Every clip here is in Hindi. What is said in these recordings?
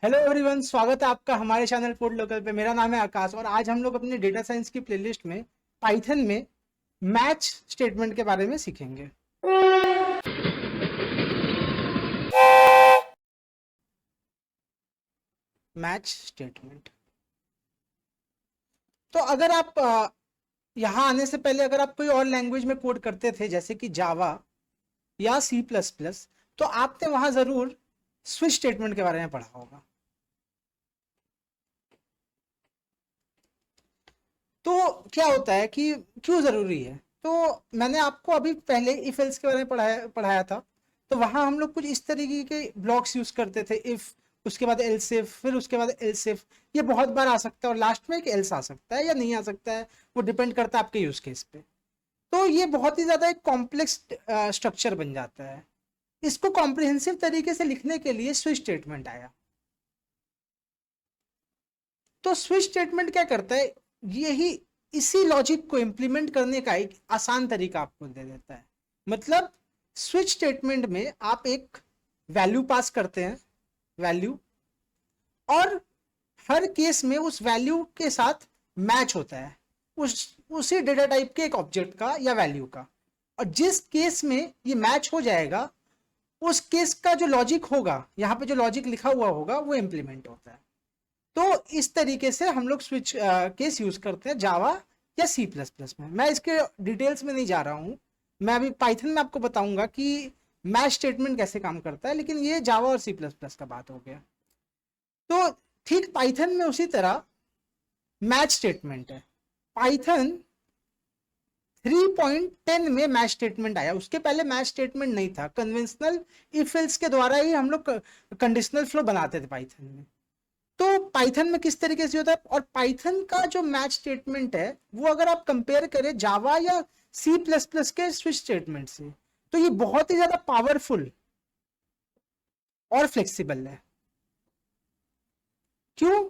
हेलो एवरीवन, स्वागत है आपका हमारे चैनल फूड लोकल पे। मेरा नाम है आकाश और आज हम लोग अपने डेटा साइंस की प्लेलिस्ट में पाइथन में मैच स्टेटमेंट के बारे में सीखेंगे। Match statement. तो अगर आप यहाँ आने से पहले अगर आप कोई और लैंग्वेज में कोड करते थे जैसे कि जावा या सी प्लस प्लस, तो आपने वहां जरूर स्विच स्टेटमेंट के बारे में पढ़ा होगा। तो क्या होता है कि क्यों ज़रूरी है, तो मैंने आपको अभी पहले इफ एल्स के बारे में पढ़ाया था। तो वहां हम लोग कुछ इस तरीके के ब्लॉक्स यूज करते थे, इफ, उसके बाद एल्स इफ, फिर उसके बाद एल्स इफ। ये बहुत बार आ सकता है और लास्ट में एक एल्स आ सकता है या नहीं आ सकता है, वो डिपेंड करता है आपके यूज केस पे। तो ये बहुत ही ज्यादा एक कॉम्प्लेक्स स्ट्रक्चर बन जाता है। इसको कॉम्प्रिहेंसिव तरीके से लिखने के लिए स्विच स्टेटमेंट आया। तो स्विच स्टेटमेंट क्या करता है, यही इसी लॉजिक को इंप्लीमेंट करने का एक आसान तरीका आपको दे देता है। मतलब स्विच स्टेटमेंट में आप एक वैल्यू पास करते हैं, वैल्यू, और हर केस में उस वैल्यू के साथ मैच होता है उसी डेटा टाइप के एक ऑब्जेक्ट का या वैल्यू का। और जिस केस में ये मैच हो जाएगा उस केस का जो लॉजिक होगा, यहाँ पे जो लॉजिक लिखा हुआ होगा वो इंप्लीमेंट होता है। तो इस तरीके से हम लोग स्विच केस यूज करते हैं जावा या सी प्लस प्लस में। मैं इसके डिटेल्स में नहीं जा रहा हूँ, मैं अभी पाइथन में आपको बताऊंगा कि मैच स्टेटमेंट कैसे काम करता है, लेकिन ये जावा और सी प्लस प्लस का बात हो गया। तो ठीक पाइथन में उसी तरह मैच स्टेटमेंट है। पाइथन 3.10 में मैच स्टेटमेंट आया, उसके पहले मैच स्टेटमेंट नहीं था। कन्वेंशनल इफ एल्स के द्वारा ही हम लोग कंडीशनल फ्लो बनाते थे पाइथन में। तो पाइथन में किस तरीके से होता है, और पाइथन का जो मैच स्टेटमेंट है वो अगर आप कंपेयर करें जावा या सी प्लस प्लस के स्विच स्टेटमेंट से, तो ये बहुत ही ज्यादा पावरफुल और फ्लेक्सिबल है। क्यों?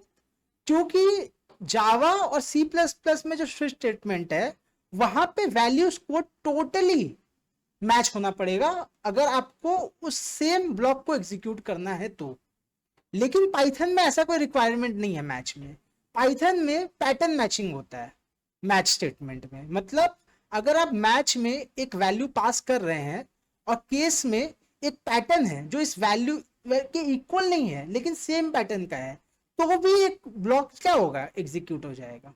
क्योंकि जावा और सी प्लस प्लस में जो स्विच स्टेटमेंट है वहां पे वैल्यूज को टोटली मैच होना पड़ेगा अगर आपको उस सेम ब्लॉक को एग्जीक्यूट करना है तो। लेकिन पाइथन में ऐसा कोई रिक्वायरमेंट नहीं है मैच में। पाइथन में पैटर्न मैचिंग होता है मैच स्टेटमेंट में। मतलब अगर आप मैच में एक वैल्यू पास कर रहे हैं और केस में एक पैटर्न है जो इस वैल्यू के इक्वल नहीं है लेकिन सेम पैटर्न का है, तो वो भी एक ब्लॉक क्या होगा, एग्जीक्यूट हो जाएगा।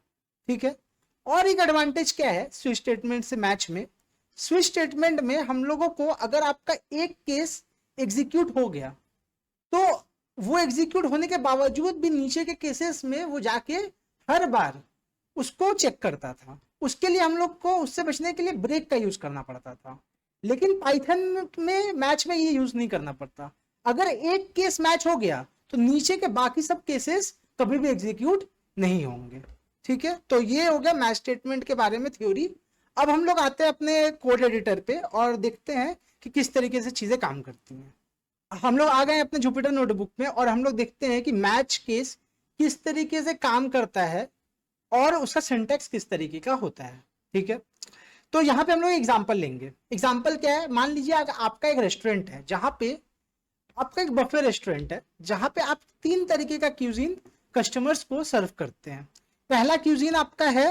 ठीक है। और एक एडवांटेज क्या है स्विच स्टेटमेंट से मैच में, स्विच स्टेटमेंट में हम लोगों को अगर आपका एक केस एग्जीक्यूट हो गया तो वो एग्जीक्यूट होने के बावजूद भी नीचे के केसेस में वो जाके हर बार उसको चेक करता था। उसके लिए हम लोग को उससे बचने के लिए ब्रेक का यूज करना पड़ता था। लेकिन पाइथन में मैच में ये यूज नहीं करना पड़ता। अगर एक केस मैच हो गया तो नीचे के बाकी सब केसेस कभी भी एग्जीक्यूट नहीं होंगे। ठीक है। तो ये हो गया मैच स्टेटमेंट के बारे में थ्योरी। अब हम लोग आते हैं अपने कोड एडिटर पे और देखते हैं कि किस तरीके से चीजें काम करती हैं। हम लोग आ गए अपने जुपिटर नोटबुक में और हम लोग देखते हैं कि मैच केस किस तरीके से काम करता है और उसका सिंटैक्स किस तरीके का होता है। ठीक है। तो यहाँ पे हम लोग एग्जांपल लेंगे। एग्जांपल क्या है, मान लीजिए आपका एक रेस्टोरेंट है जहाँ पे आपका एक बफे रेस्टोरेंट है जहाँ पे आप 3 तरीके का क्यूजीन कस्टमर्स को सर्व करते हैं। पहला क्यूजीन आपका है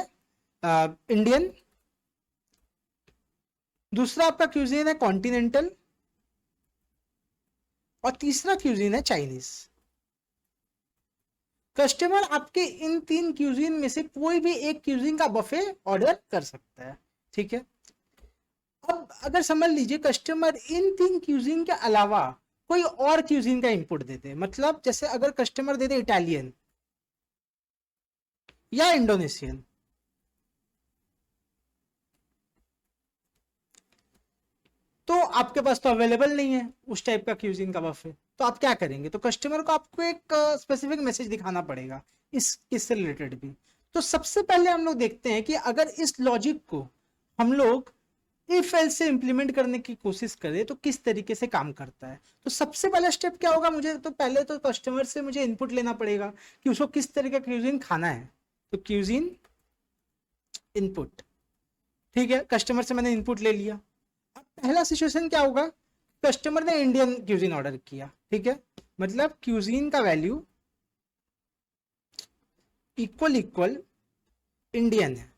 इंडियन, दूसरा आपका क्यूजीन है कॉन्टिनेंटल, और तीसरा क्यूजीन है चाइनीज। कस्टमर आपके इन 3 क्यूजीन में से कोई भी एक क्यूजीन का बफे ऑर्डर कर सकता है। ठीक है। अब अगर समझ लीजिए कस्टमर इन 3 क्यूजीन के अलावा कोई और क्यूजीन का इनपुट देते, मतलब जैसे अगर कस्टमर दे दे इटालियन या इंडोनेशियन, तो आपके पास तो अवेलेबल नहीं है उस टाइप का क्यूजीन का बफे। तो आप क्या करेंगे, तो कस्टमर को आपको एक स्पेसिफिक मैसेज दिखाना पड़ेगा इस किससे रिलेटेड भी। तो सबसे पहले हम लोग देखते हैं कि अगर इस लॉजिक को हम लोग इफ एल्स से इंप्लीमेंट करने की कोशिश करें तो किस तरीके से काम करता है। तो सबसे पहला स्टेप क्या होगा, मुझे तो पहले तो कस्टमर से मुझे इनपुट लेना पड़ेगा कि उसको किस तरह का क्यूजीन खाना है। तो क्यूजीन इनपुट। ठीक है। कस्टमर से मैंने इनपुट ले लिया। अब पहला सिचुएशन क्या होगा, कस्टमर ने इंडियन क्यूजीन ऑर्डर किया। ठीक है। मतलब क्यूजीन का वैल्यू इक्वल इक्वल इंडियन है,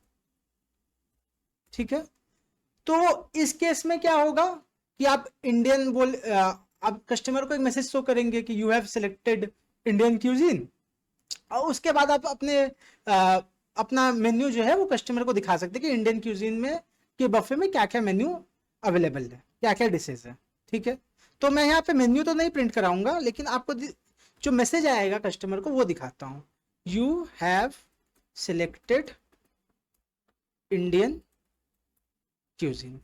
ठीक है। तो इस केस में क्या होगा कि आप इंडियन आप कस्टमर को एक मैसेज शो करेंगे कि you have selected Indian cuisine, और उसके बाद आप अपना मेन्यू जो है वो कस्टमर को दिखा सकते हैं कि इंडियन क्यूजीन में के बफे में क्या क्या मेन्यू अवेलेबल है, क्या क्या डिशेज है, ठीक है। तो मैं यहाँ पे मेन्यू तो नहीं प्रिंट कराऊंगा, लेकिन आपको जो मैसेज आएगा कस्टमर को वो दिखाता हूँ। You have selected Indian cuisine,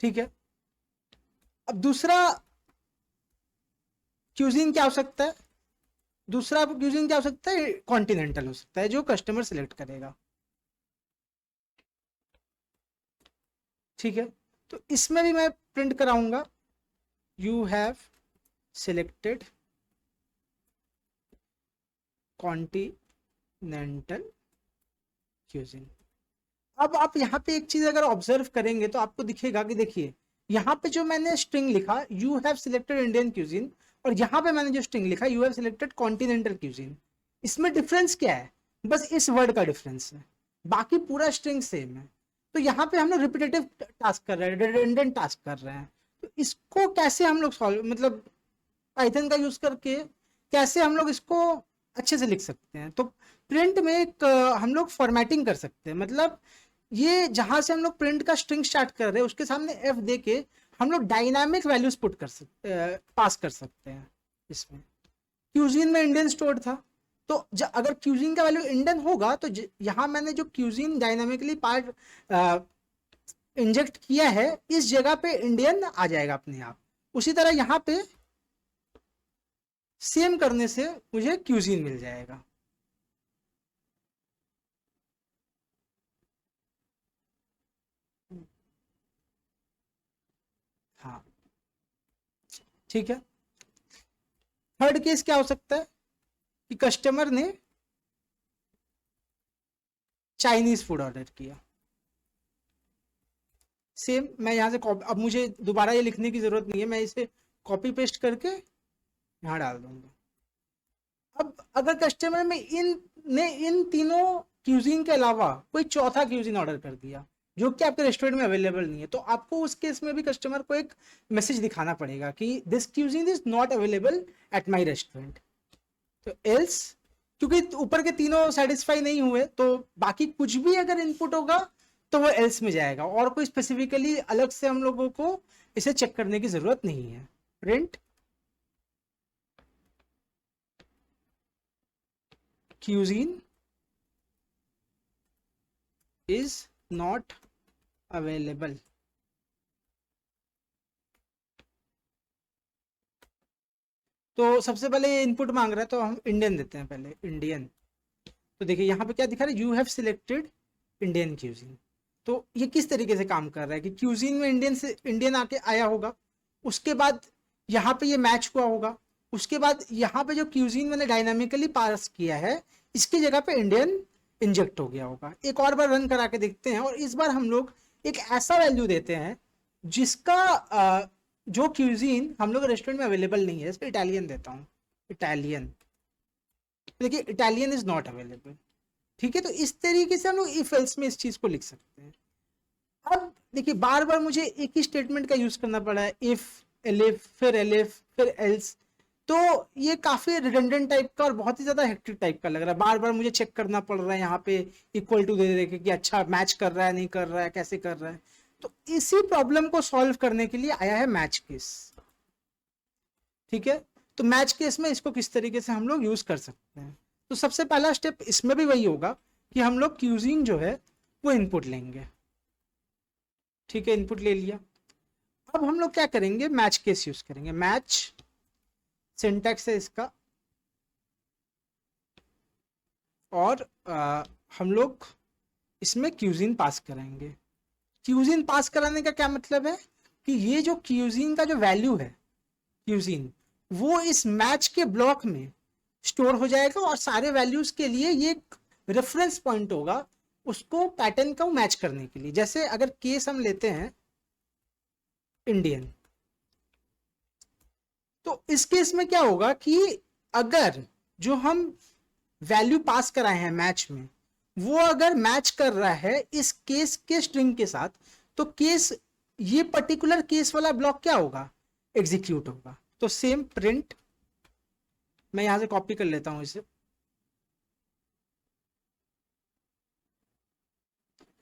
ठीक है। अब दूसरा क्यूजीन क्या हो सकता है, दूसरा क्यूजीन क्या हो सकता है, कॉन्टिनेंटल हो सकता है, जो कस्टमर सिलेक्ट करेगा, ठीक है। तो इसमें भी मैं प्रिंट कराऊंगा you have selected continental cuisine. अब आप यहाँ पे एक चीज अगर ऑब्जर्व करेंगे तो आपको दिखेगा कि देखिए यहाँ पे जो मैंने स्ट्रिंग लिखा you have selected Indian cuisine, और यहाँ पे मैंने जो स्ट्रिंग लिखा you have selected continental cuisine, इसमें डिफरेंस क्या है, बस इस वर्ड का डिफरेंस है, बाकी पूरा स्ट्रिंग सेम है। तो यहाँ पे हम लोग रिपीटेटिव टास्क कर रहे हैं, रिडंडेंट टास्क कर रहे हैं। तो इसको कैसे हम लोग सॉल्व, मतलब पाइथन का यूज करके कैसे हम लोग इसको अच्छे से लिख सकते हैं। तो प्रिंट में एक हम लोग फॉर्मेटिंग कर सकते हैं, मतलब ये जहां से हम लोग प्रिंट का स्ट्रिंग स्टार्ट कर रहे हैं उसके सामने एफ दे के हम लोग डायनामिक वैल्यूज पुट कर सकते, पास कर सकते हैं। इसमें क्यूजीन में इंडियन स्टोर्ड था, तो अगर क्यूजीन का वैल्यू इंडियन होगा तो यहाँ मैंने जो क्यूजीन डायनामिकली पार्ट इंजेक्ट किया है इस जगह पे इंडियन आ जाएगा अपने आप। उसी तरह यहाँ पे सेम करने से मुझे क्यूजीन मिल जाएगा। हाँ, ठीक है। थर्ड केस क्या हो सकता है कि कस्टमर ने चाइनीज फूड ऑर्डर किया, सेम मैं यहाँ से कॉपी, अब मुझे दोबारा ये लिखने की जरूरत नहीं है, मैं इसे कॉपी पेस्ट करके यहाँ डाल दूंगा। अब अगर कस्टमर में इन तीनों क्यूजीन के अलावा कोई चौथा क्यूजीन ऑर्डर कर दिया जो कि आपके रेस्टोरेंट में अवेलेबल नहीं है, तो आपको उस केस में भी कस्टमर को एक मैसेज दिखाना पड़ेगा कि this cuisine is not available at my restaurant. तो एल्स, क्योंकि ऊपर के तीनों सेटिस्फाई नहीं हुए तो बाकी कुछ भी अगर इनपुट होगा तो वो एल्स में जाएगा, और कोई स्पेसिफिकली अलग से हम लोगों को इसे चेक करने की जरूरत नहीं है। Print cuisine is not available। तो सबसे पहले इनपुट मांग रहा है तो हम इंडियन देते हैं, पहले इंडियन। तो देखिए यहाँ पे क्या दिखा रहा है, you have selected Indian cuisine. तो ये किस तरीके से काम कर रहा है कि क्यूजीन में इंडियन से इंडियन आके आया होगा, उसके बाद यहाँ पे ये मैच हुआ होगा, उसके बाद यहाँ पे जो क्यूजीन मैंने डायनामिकली पास किया है इसकी जगह पे इंडियन इंजेक्ट हो गया होगा। एक और बार रन करा के देखते हैं, और इस बार हम लोग एक ऐसा वैल्यू देते हैं जिसका जो क्यूजीन हम लोग रेस्टोरेंट में अवेलेबल नहीं है। इस पर इटालियन देता हूँ, इटालियन। देखिए इटालियन इज नॉट अवेलेबल, ठीक है। तो इस तरीके से हम लोग इफ एल्स में इस चीज को लिख सकते हैं। अब देखिए बार बार मुझे एक ही स्टेटमेंट का यूज करना पड़ा है, इफ एलिफ फिर एलिफ फिर एल्स, तो ये काफी रिडंडेंट टाइप का और बहुत ही ज्यादा हेक्टिक टाइप का लग रहा है। बार बार मुझे चेक करना पड़ रहा है यहाँ पे इक्वल टू दे दे के कि अच्छा मैच कर रहा है नहीं कर रहा है कैसे कर रहा है। तो इसी प्रॉब्लम को सॉल्व करने के लिए आया है मैच केस, ठीक है। तो मैच केस में इसको किस तरीके से हम लोग यूज कर सकते हैं, तो सबसे पहला स्टेप इसमें भी वही होगा कि हम लोग क्यूजीन जो है वो इनपुट लेंगे, ठीक है। इनपुट ले लिया, अब हम लोग क्या करेंगे, मैच केस यूज करेंगे। मैच सिंटैक्स है इसका, और हम लोग इसमें क्यूजीन पास करेंगे। क्यूजीन पास कराने का क्या मतलब है कि ये जो क्यूजीन का जो वैल्यू है क्यूजीन, वो इस मैच के ब्लॉक में स्टोर हो जाएगा, और सारे वैल्यूज के लिए ये एक रेफरेंस पॉइंट होगा उसको पैटर्न को मैच करने के लिए। जैसे अगर केस हम लेते हैं इंडियन, तो इस केस में क्या होगा कि अगर जो हम वैल्यू पास कराए हैं मैच में, वो अगर मैच कर रहा है इस केस के स्ट्रिंग के साथ, तो केस, ये पर्टिकुलर केस वाला ब्लॉक क्या होगा, एग्जीक्यूट होगा। तो सेम प्रिंट, मैं यहां से कॉपी कर लेता हूं इसे,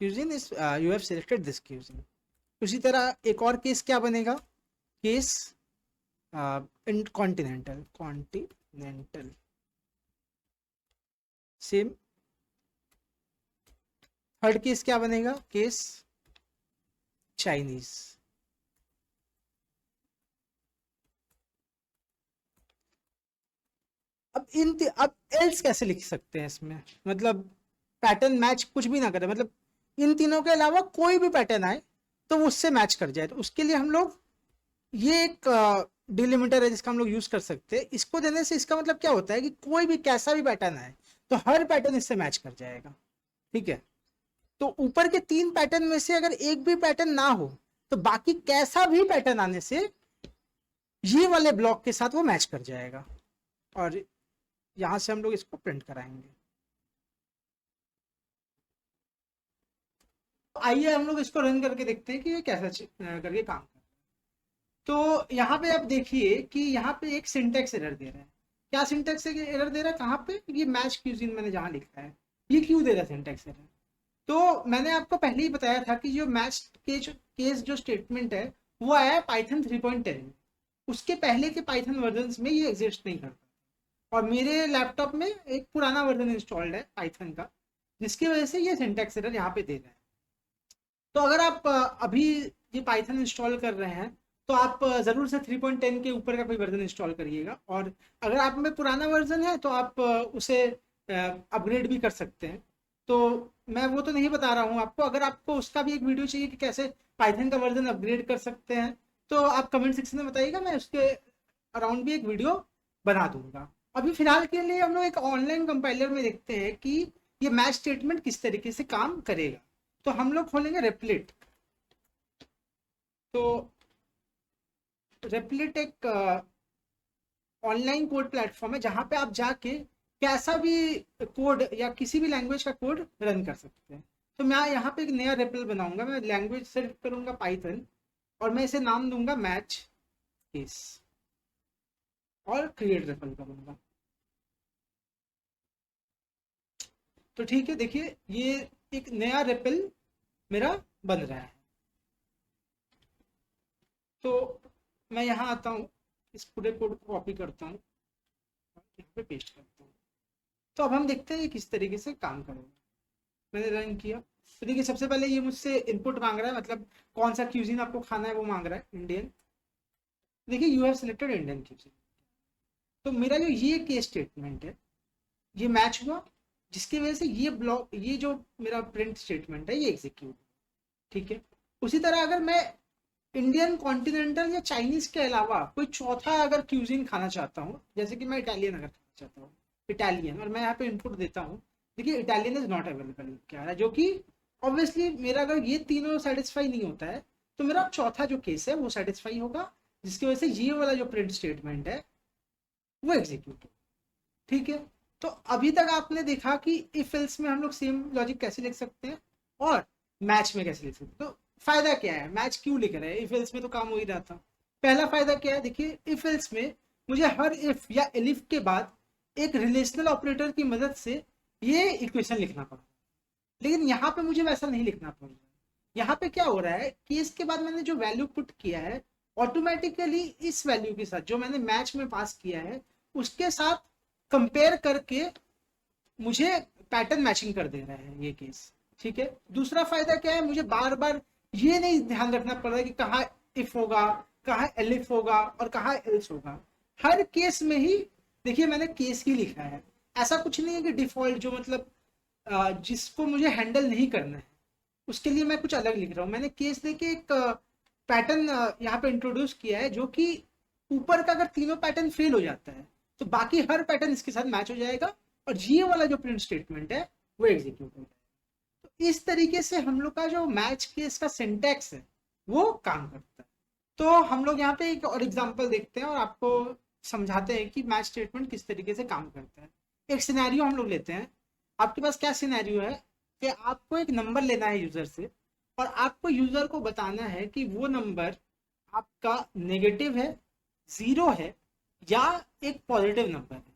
cuisine is you have selected this cuisine. उसी तरह एक और केस क्या बनेगा, case continental, continental same. Third case क्या बनेगा, केस चाइनीज। अब एल्स कैसे लिख सकते हैं इसमें, मतलब पैटर्न मैच कुछ भी ना करे, मतलब इन तीनों के अलावा कोई भी पैटर्न आए तो वो उससे मैच कर जाए। तो उसके लिए हम लोग ये एक डिलिमिटर है जिसका हम लोग यूज कर सकते हैं। इसको देने से इसका मतलब क्या होता है कि कोई भी कैसा भी पैटर्न आए तो हर पैटर्न इससे मैच कर जाएगा। ठीक है, तो ऊपर के तीन पैटर्न में से अगर एक भी पैटर्न ना हो तो बाकी कैसा भी पैटर्न आने से ये वाले ब्लॉक के साथ वो मैच कर जाएगा। और यहां से हम लोग इसको प्रिंट कराएंगे। तो आइए हम लोग इसको रन करके देखते हैं कि ये कैसा करके काम कर। तो यहाँ पे आप देखिए कि यहाँ पे एक सिंटेक्स एरर दे रहा है। क्या सिंटेक्स एरर दे रहा है, कहाँ पे, ये मैच क्यूजिन मैंने जहाँ लिखा है, ये क्यों दे रहा है सिंटेक्स एरर। तो मैंने आपको पहले ही बताया था कि जो मैच केस जो स्टेटमेंट है वो आया है पाइथन 3.10 में। उसके पहले के पाइथन वर्जन में ये एग्जिस्ट नहीं करता, और मेरे लैपटॉप में एक पुराना वर्जन इंस्टॉल्ड है पाइथन का, जिसकी वजह से ये सिंटेक्स एरर यहाँ पे दे रहा है। तो अगर आप अभी ये पाइथन इंस्टॉल कर रहे हैं तो आप ज़रूर से 3.10 के ऊपर का कोई वर्जन इंस्टॉल करिएगा। और अगर आप में पुराना वर्जन है तो आप उसे अपग्रेड भी कर सकते हैं। तो मैं वो तो नहीं बता रहा हूँ आपको, अगर आपको उसका भी एक वीडियो चाहिए कि कैसे पाइथन का वर्जन अपग्रेड कर सकते हैं तो आप कमेंट सेक्शन में बताइएगा, मैं उसके अराउंड भी एक वीडियो बना दूंगा। अभी फिलहाल के लिए हम लोग एक ऑनलाइन कंपाइलर में देखते हैं कि ये मैच स्टेटमेंट किस तरीके से काम करेगा। तो हम लोग खोलेंगे रेपलिट। तो रेपलिट एक ऑनलाइन कोड प्लेटफॉर्म है जहां पे आप जाके कैसा भी कोड या किसी भी लैंग्वेज का कोड रन कर सकते हैं। तो मैं यहाँ पे एक नया रेपल बनाऊंगा, मैं लैंग्वेज सेलेक्ट करूंगा पाइथन, और मैं इसे नाम दूंगा मैच केस, और क्रिएट रेपल करूंगा। तो ठीक है, देखिए ये एक नया रेपल मेरा बन रहा है। तो मैं यहाँ आता हूँ, इस पूरे कोड को कॉपी करता हूँ, यहाँ पे पेस्ट करता हूँ। तो अब हम देखते हैं ये किस तरीके से काम करेगा। मैंने रन किया तो देखिए सबसे पहले ये मुझसे इनपुट मांग रहा है, मतलब कौन सा क्यूजीन आपको खाना है वो मांग रहा है, इंडियन। देखिए you have selected Indian cuisine. तो मेरा जो ये केस स्टेटमेंट है ये मैच हुआ, जिसकी वजह से ये ब्लॉक, ये जो मेरा प्रिंट स्टेटमेंट है ये एग्जीक्यूट। ठीक है, उसी तरह अगर मैं इंडियन कॉन्टिनेंटल या चाइनीज के अलावा कोई चौथा अगर क्यूजीन खाना चाहता हूँ, जैसे कि मैं इटालियन अगर खाना चाहता हूँ, इटालियन, और मैं यहाँ पे इनपुट देता हूँ, देखिए इटालियन इज नॉट अवेलेबल क्या है, जो कि ऑब्वियसली मेरा अगर ये तीनों सेटिस्फाई नहीं होता है तो मेरा चौथा जो केस है वो सेटिस्फाई होगा, जिसकी वजह से ये वाला जो प्रिंट स्टेटमेंट है वो एग्जीक्यूट हो। ठीक है, तो अभी तक आपने देखा कि इफ एल्स में हम लोग सेम लॉजिक कैसे लिख सकते हैं और मैच में कैसे लिख सकते हैं। तो फायदा क्या है, मैच क्यों लिख रहे हैं, इफ एल्स में तो काम हो ही रहा था। पहला फायदा क्या है, देखिए इफ एल्स में मुझे हर इफ या एलिफ के बाद एक रिलेशनल ऑपरेटर की मदद से ये इक्वेशन लिखना पड़ा, लेकिन यहाँ पे मुझे वैसा नहीं लिखना पड़ रहा है। यहाँ पे क्या हो रहा है कि इसके बाद मैंने जो वैल्यू पुट किया है ऑटोमेटिकली इस वैल्यू के साथ जो मैंने मैच में पास किया है उसके साथ कंपेयर करके मुझे पैटर्न मैचिंग कर दे रहा है ये केस। ठीक है, दूसरा फायदा क्या है, मुझे बार बार ये नहीं ध्यान रखना पड़ रहा है कि कहाँ इफ होगा, कहाँ एलिफ होगा और कहाँ एल्स होगा। हर केस में ही देखिए मैंने केस ही लिखा है, ऐसा कुछ नहीं है कि डिफॉल्ट जो मतलब जिसको मुझे हैंडल नहीं करना है उसके लिए मैं कुछ अलग लिख रहा हूँ। मैंने केस देके एक पैटर्न यहाँ पे इंट्रोड्यूस किया है जो कि ऊपर का अगर तीनों पैटर्न फेल हो जाता है तो बाकी हर पैटर्न इसके साथ मैच हो जाएगा, और ये वाला जो प्रिंट स्टेटमेंट है वो एग्जीक्यूट हो जाएगा। तो इस तरीके से हम लोग का जो मैच केस का सिंटैक्स है वो काम करता है। तो हम लोग यहाँ पे एक और एग्जांपल देखते हैं और आपको समझाते हैं कि मैच स्टेटमेंट किस तरीके से काम करता है। एक सिनेरियो हम लोग लेते हैं। आपके पास क्या सिनेरियो है कि आपको एक नंबर लेना है यूजर से, और आपको यूजर को बताना है कि वो नंबर आपका नेगेटिव है, जीरो है, या एक पॉजिटिव नंबर है।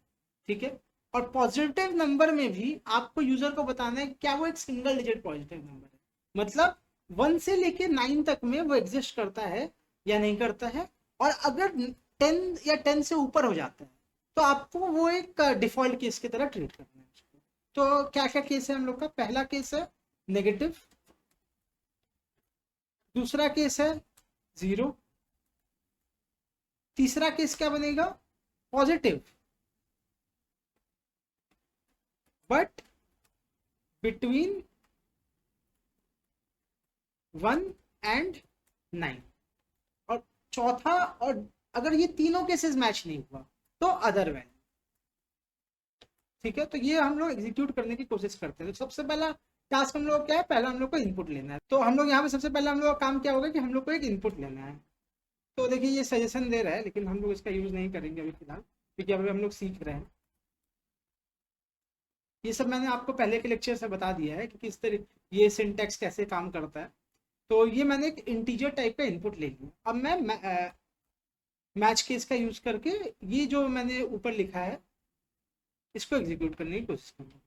ठीक है, और पॉजिटिव नंबर में भी आपको यूजर को बताना है क्या वो एक सिंगल डिजिट पॉजिटिव नंबर है, मतलब 1 से लेके 9 तक में वो एग्जिस्ट करता है या नहीं करता है। और अगर 10 या 10 से ऊपर हो जाता है तो आपको वो एक डिफॉल्ट केस की तरह ट्रीट करना है उसको। तो क्या क्या केस है हम लोग का? पहला केस है नेगेटिव, दूसरा केस है जीरो, तीसरा केस क्या बनेगा? Positive but between 1 and 9। और चौथा, और अगर ये तीनों केसेस मैच नहीं हुआ तो अदर वैल्यू। ठीक है, तो ये हम लोग एग्जीक्यूट करने की कोशिश करते हैं। तो सबसे पहला टास्क हम लोग क्या है? पहला हम लोग को इनपुट लेना है। तो हम लोग यहाँ पे सबसे पहला हम लोग का काम क्या होगा कि हम लोग को एक इनपुट लेना है। तो देखिए ये सजेशन दे रहा है, लेकिन हम लोग इसका यूज नहीं करेंगे अभी फिलहाल, क्योंकि अभी हम लोग सीख रहे हैं। ये सब मैंने आपको पहले के लेक्चर से बता दिया है कि किस तरह ये सिंटैक्स कैसे काम करता है। तो ये मैंने एक इंटीजर टाइप का इनपुट ले लिया। अब मैं मैच केस का यूज करके ये जो मैंने ऊपर लिखा है इसको एग्जीक्यूट करने की कोशिश करूँगा।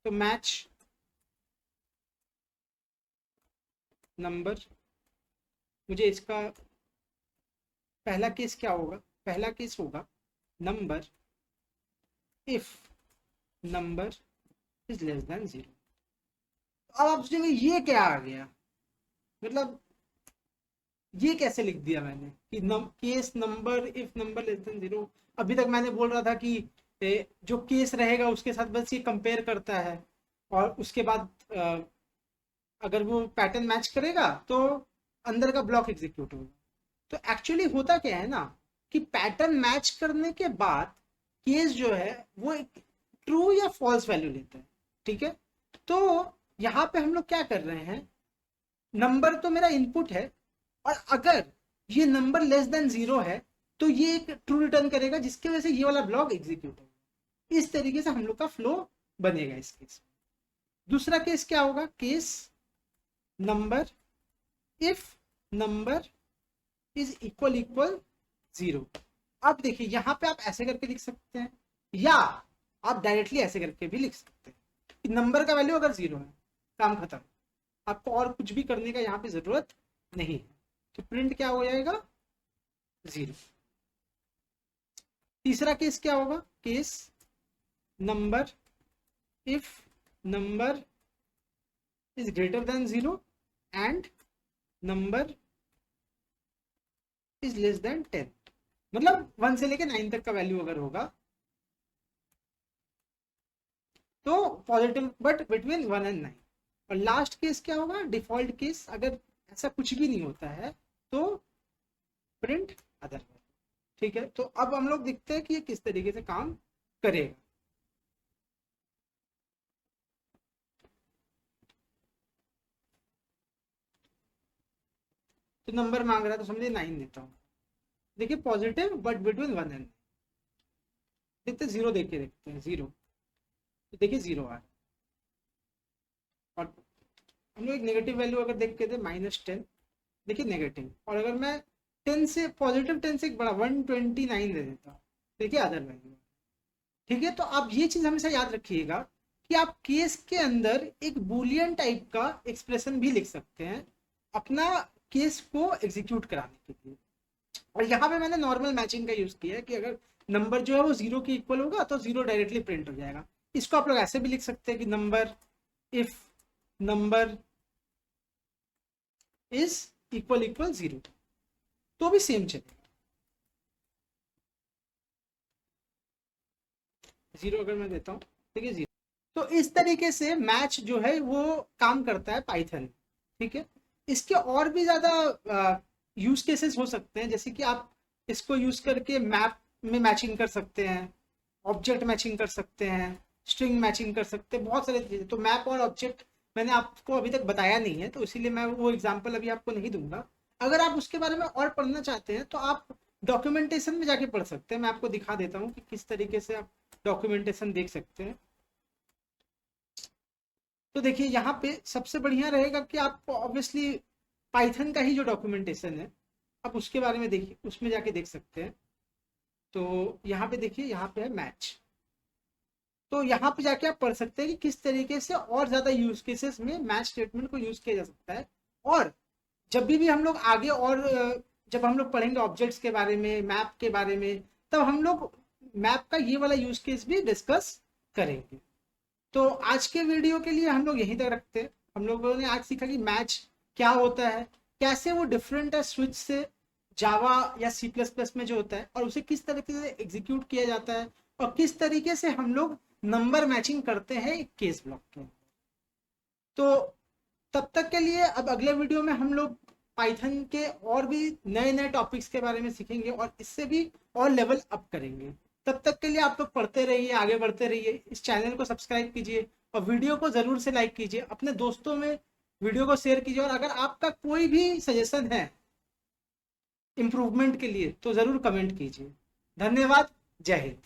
तो मैच नंबर, मुझे इसका पहला केस क्या होगा? पहला केस होगा number if number is less than zero. अब आप सोचेंगे ये क्या आ गया, मतलब ये कैसे लिख दिया मैंने कि case number if number less than zero. अभी तक मैंने बोल रहा था कि जो केस रहेगा उसके साथ बस ये कंपेयर करता है, और उसके बाद अगर वो पैटर्न मैच करेगा तो अंदर का ब्लॉक एग्जीक्यूट होगा। तो एक्चुअली होता क्या है ना कि पैटर्न मैच करने के बाद केस जो है वो एक ट्रू या फॉल्स वैल्यू लेता है। ठीक है, तो यहाँ पे हम लोग क्या कर रहे हैं, नंबर तो मेरा इनपुट है, और अगर ये नंबर लेस देन जीरो है तो ये एक ट्रू रिटर्न करेगा, जिसकी वजह से ये वाला ब्लॉक एग्जीक्यूट होगा। इस तरीके से हम लोग का फ्लो बनेगा इस केस में। दूसरा केस क्या होगा? Case number if number is equal equal zero. अब देखिए यहाँ पे आप ऐसे करके लिख सकते हैं, या आप डायरेक्टली ऐसे करके भी लिख सकते हैं कि नंबर का वैल्यू अगर जीरो है, काम खत्म, आपको और कुछ भी करने का यहाँ पे जरूरत नहीं है। तो प्रिंट क्या हो जाएगा? जीरो। तीसरा केस क्या होगा? Case number if number is greater than zero and number is less than 10। मतलब 1 से लेके 9 तक का वैल्यू अगर होगा तो पॉजिटिव बट बिटवीन 1 and 9। और लास्ट केस क्या होगा? डिफॉल्ट केस, अगर ऐसा कुछ भी नहीं होता है तो प्रिंट अदर। ठीक है, तो अब हम लोग देखते हैं कि ये किस तरीके से काम करेगा। तो नंबर मांग रहा है तो समझिए 9 देता हूँ। देखिए पॉजिटिव बट बिटवीन 1 and 9। देखते जीरो, देख के देखते हैं जीरो, तो देखिए जीरो आ रहा है। और हम लोग एक नेगेटिव वैल्यू अगर देख के थे -10, देखिए नेगेटिव। और अगर मैं 10 से पॉजिटिव 10 से एक बड़ा 129 दे देता हूँ, देखिए अदर वैल्यू। ठीक है, तो आप ये चीज हमेशा याद रखिएगा कि आप केस के अंदर एक बुलियन टाइप का एक्सप्रेशन भी लिख सकते हैं अपना केस को एग्जीक्यूट कराने के लिए। और यहाँ पे मैंने नॉर्मल मैचिंग का यूज किया है कि अगर नंबर जो है वो जीरो के इक्वल होगा तो जीरो डायरेक्टली प्रिंट हो जाएगा। इसको आप लोग ऐसे भी लिख सकते हैं कि number if number is equal equal zero, तो भी सेम चलेगा। जीरो अगर मैं देता हूँ, ठीक है जीरो। तो इस तरीके से मैच जो है वो काम करता है पाइथन। ठीक है, इसके और भी ज्यादा यूज केसेस हो सकते हैं, जैसे कि आप इसको यूज करके मैप में मैचिंग कर सकते हैं, ऑब्जेक्ट मैचिंग कर सकते हैं, स्ट्रिंग मैचिंग कर सकते हैं, बहुत सारे चीजें। तो मैप और ऑब्जेक्ट मैंने आपको अभी तक बताया नहीं है, तो इसीलिए मैं वो एग्जाम्पल अभी आपको नहीं दूंगा। अगर आप उसके बारे में और पढ़ना चाहते हैं तो आप डॉक्यूमेंटेशन में जाके पढ़ सकते हैं। मैं आपको दिखा देता हूँ कि किस तरीके से आप डॉक्यूमेंटेशन देख सकते हैं। तो देखिए यहाँ पे सबसे बढ़िया रहेगा कि आप ऑब्वियसली पाइथन का ही जो डॉक्यूमेंटेशन है आप उसके बारे में देखिए, उसमें जाके देख सकते हैं। तो यहाँ पे देखिए, यहाँ पे है मैच। तो यहाँ पे जाके आप पढ़ सकते हैं कि किस तरीके से और ज़्यादा यूज केसेस में मैच स्टेटमेंट को यूज किया जा सकता है। और जब भी हम लोग आगे और जब हम लोग पढ़ेंगे ऑब्जेक्ट्स के बारे में, मैप के बारे में, तब हम लोग मैप का ये वाला यूज केस भी डिस्कस करेंगे। तो आज के वीडियो के लिए हम लोग यहीं तक रखते हैं। हम लोगों ने आज सीखा कि मैच क्या होता है, कैसे वो डिफरेंट है स्विच से जावा या सी प्लस प्लस में जो होता है, और उसे किस तरीके से एग्जीक्यूट किया जाता है, और किस तरीके से हम लोग नंबर मैचिंग करते हैं एक केस ब्लॉक के। तो तब तक के लिए अब अगले वीडियो में हम लोग पाइथन के और भी नए नए टॉपिक्स के बारे में सीखेंगे और इससे भी और लेवल अप करेंगे। तब तक के लिए आप लोग पढ़ते रहिए, आगे बढ़ते रहिए। इस चैनल को सब्सक्राइब कीजिए और वीडियो को ज़रूर से लाइक कीजिए, अपने दोस्तों में वीडियो को शेयर कीजिए। और अगर आपका कोई भी सजेशन है इम्प्रूवमेंट के लिए तो ज़रूर कमेंट कीजिए। धन्यवाद। जय हिंद।